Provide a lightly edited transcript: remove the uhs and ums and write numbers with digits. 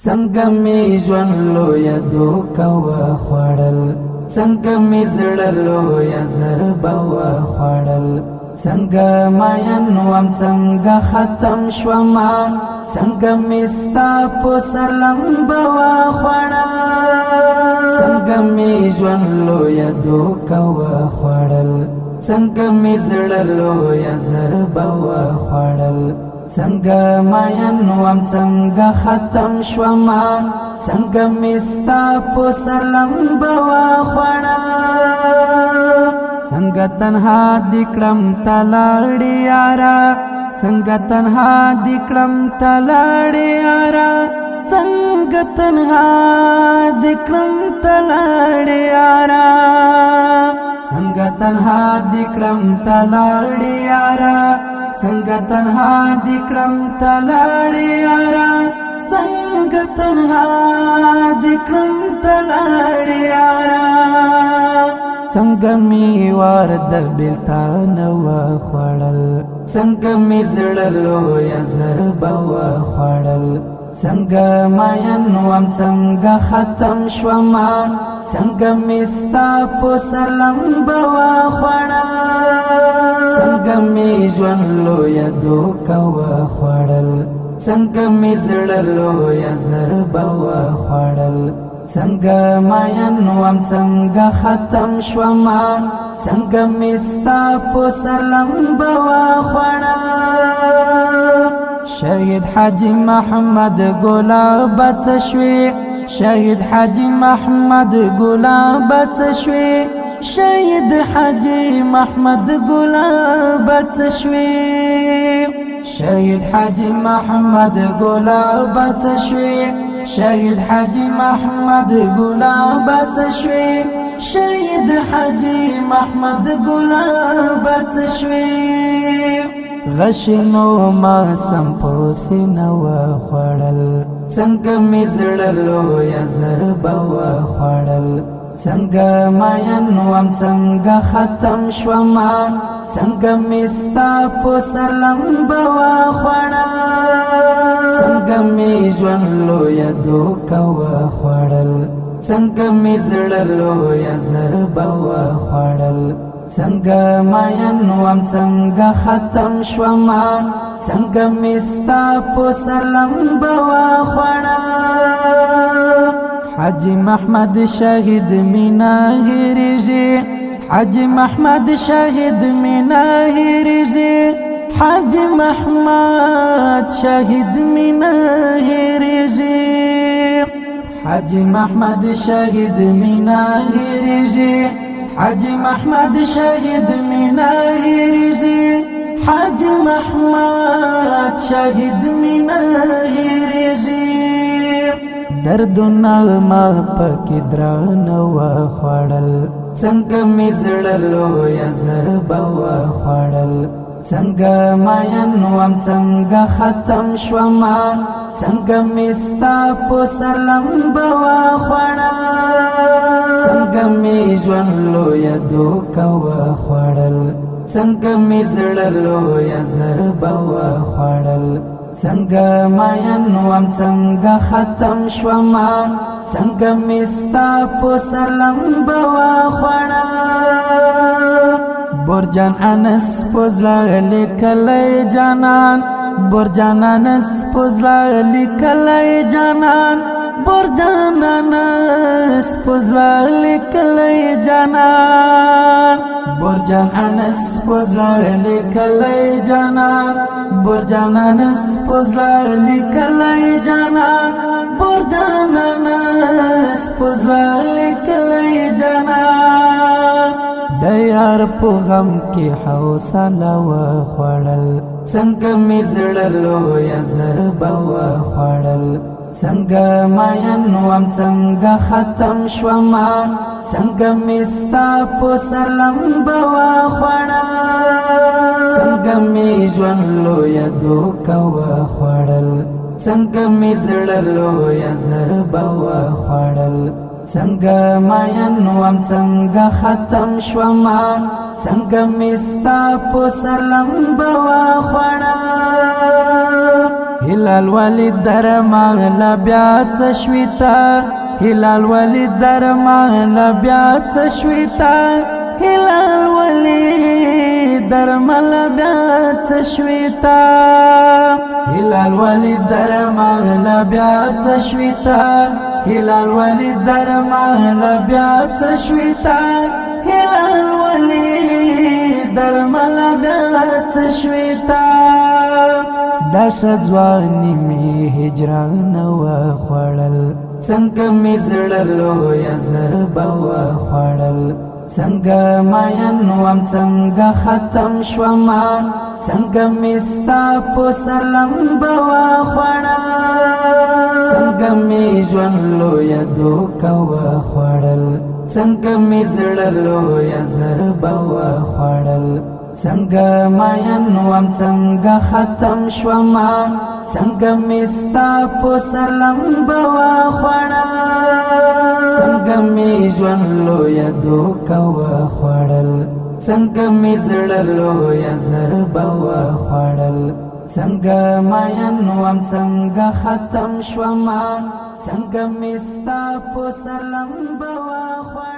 څنګه می ژوند لویه دوکه وخوړل، څنګه می زړه لویه ضربه وخوړل، څنګه مین وم څنګه ختم شوما، څنګه می ستا په سر لمبه وخوړل، څنګه می ژوند لویه دوکه وخوړل، څنګه می زړه لویه ضربه وخوړل، څنګه مین وم څنګه ختم شوما، څنګه می ستا په سر لمبه وخوړل، څنګه تنها دې کړم تلاړې یارا، څنګه تنها دې کړم تلاړې یارا، څنګه تنها دې کړم تلاړې یارا، څنګه تنها دې کړم تلاړې یارا، څنګه تنها دې کړم تلاړې یارا، څنګه تنها دې کړم تلاړې یارا، څنګه می وار د بیلتان وخوړل، څنګه می زړه لویه ضربه وخوړل، څنګه مین وم څنګه ختم شوما، څنګه می ستا په سر لمبه وخوړل، څنګه می ژوند لویه دوکه وخوړل، څنګه می زړه لویه ضربه وخوړل، څنګه مین وم څنګه ختم شوما، څنګه می ستا په سر لمبه وخوړل، شهید حاجی محمد ګلاب څه شوي، شهید حاجی محمد ګلاب څه شوي، شهید حاجی محمد ګلاب څه شوي، شهید حاجی محمد ګلاب څه شوي، شهید حاجی محمد ګلاب څه شوي، شهید حاجی محمد ګلاب څه شوي، غشنو ما سم پوسینه وخوړل، څنګه می زړه لویه ضربه وخوړل، څنګه مین وم څنګه ختم شوما، څنګه می ستا په سر لمبه وخوړل، څنګه می ژوند لویه دوکه وخوړل، څنګه می زړه لویه ضربه وخوړل، څنګه مین وم څنګه ختم شوما، څنګه می ستا په سر لمبه وخوړل، حاجی محمد شهید مینا هیریږي، حاجی محمد شهید مینا هیریږي، حاجی محمد شهید مینا هیریږي، حاجی محمد شهید مینا هیریږي، حاجی محمد شهید مینا هیریږي، حاجی محمد شهید مینا هیریږي، دردونه ما پکې درانه وخوړل، څنګه می زړه لویه ضربه وخوړل، څنګه مین وم څنګه ختم شوما، څنګه می ستا په سر لمبه وخوړل، څنګه می ژوند لویه دوکه وخوړل، څنګه می زړه لویه ضربه وخوړل، څنګه مین وم څنګه ختم شوما، څنګه می ستا په سر لمبه وخوړل، برجان انس پوزلا لیکلی جانان، برجان انس پوزلا لیکلی جانان، برجان انس پوزلا لیکلی جانان، برجان انس پوزلا لیکلی جانان، برجان انس پوزلا لیکلی جانان، برجان انس پوزلا لیکلی جانان، د یار په غم کې حوصله وخوړل، څنګه می زړه لویه ضربه وخوړل، څنګه مین وم څنګه ختم شوما، څنګه می ستا په سر لمبه وخوړل، څنګه می ژوند لویه دوکه وخوړل، څنګه می زړه لویه ضربه وخوړل، څنګه مین وم څنګه ختم شوما، څنګه می ستا په سر لمبه وخوړل، هلال ولید در مغلا بیا چشویتا هلال ولید در مغلا بیا چشویتا هلال ولید در مغلا بیا چشویتا هلال ولید در مغلا بیا چشویتا هلال ولید در مغلا بیا چشویتا هلال ولید در مغلا بیا چشویتا داش ځواني می هجران و خوړل څنګه می زړلو یا زربا و خوړل څنګه ماین وم څنګه ختم شوم څنګه می ستا په سلام بوا خوړل څنګه می ژوند لو یا دوکا و خوړل څنګه می زړلو یا زربا و خوړل څنګه ماین وم څنګه ختم شوم څنګه می ستا په سلام بوا خوړل څنګه می ژوند لویه دوکه وخوړل څنګه می زړه لویه ضربه وخوړل څنګه ماین وم څنګه ختم شوم څنګه می ستا په سلام بوا خوړل